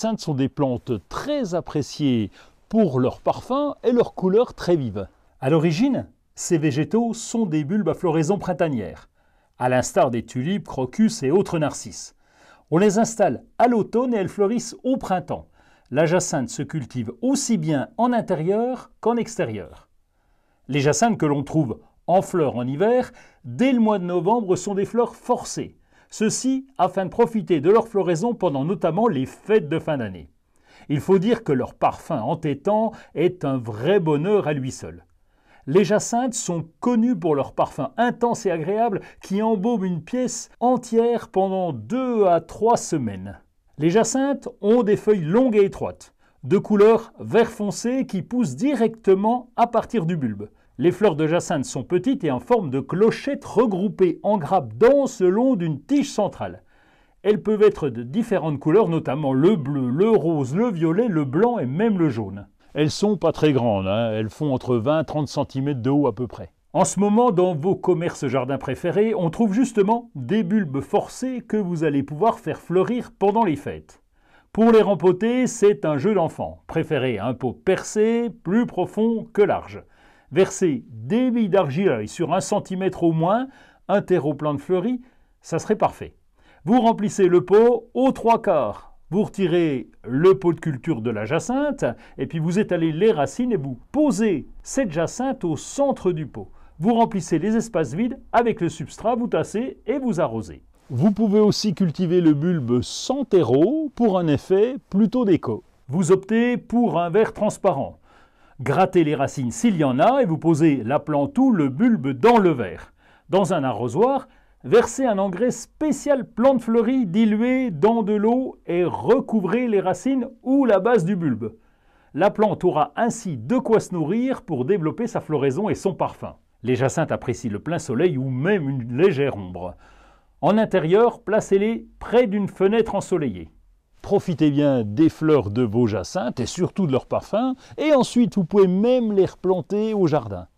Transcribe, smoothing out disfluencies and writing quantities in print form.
jacinthes sont des plantes très appréciées pour leur parfum et leur couleur très vive. À l'origine, ces végétaux sont des bulbes à floraison printanière, à l'instar des tulipes, crocus et autres narcisses. On les installe à l'automne et elles fleurissent au printemps. La jacinthe se cultive aussi bien en intérieur qu'en extérieur. Les jacinthes que l'on trouve en fleurs en hiver, dès le mois de novembre, sont des fleurs forcées. Ceci afin de profiter de leur floraison pendant notamment les fêtes de fin d'année. Il faut dire que leur parfum entêtant est un vrai bonheur à lui seul. Les jacinthes sont connus pour leur parfum intense et agréable qui embaume une pièce entière pendant 2 à 3 semaines. Les jacinthes ont des feuilles longues et étroites, de couleur vert foncé qui poussent directement à partir du bulbe. Les fleurs de jacinthe sont petites et en forme de clochettes regroupées en grappes denses le long d'une tige centrale. Elles peuvent être de différentes couleurs, notamment le bleu, le rose, le violet, le blanc et même le jaune. Elles sont pas très grandes, elles font entre 20 et 30 cm de haut à peu près. En ce moment, dans vos commerces jardins préférés, on trouve justement des bulbes forcés que vous allez pouvoir faire fleurir pendant les fêtes. Pour les rempoter, c'est un jeu d'enfant. Préférez un pot percé, plus profond que large. Versez des billes d'argile sur 1 cm au moins, un terreau plein de fleuris, ça serait parfait. Vous remplissez le pot aux 3/4. Vous retirez le pot de culture de la jacinthe et puis vous étalez les racines et vous posez cette jacinthe au centre du pot. Vous remplissez les espaces vides avec le substrat, vous tassez et vous arrosez. Vous pouvez aussi cultiver le bulbe sans terreau pour un effet plutôt déco. Vous optez pour un verre transparent. Grattez les racines s'il y en a et vous posez la plante ou le bulbe dans le verre. Dans un arrosoir, versez un engrais spécial plante fleurie dilué dans de l'eau et recouvrez les racines ou la base du bulbe. La plante aura ainsi de quoi se nourrir pour développer sa floraison et son parfum. Les jacinthes apprécient le plein soleil ou même une légère ombre. En intérieur, placez-les près d'une fenêtre ensoleillée. Profitez bien des fleurs de vos jacinthes et surtout de leur parfum, et ensuite vous pouvez même les replanter au jardin.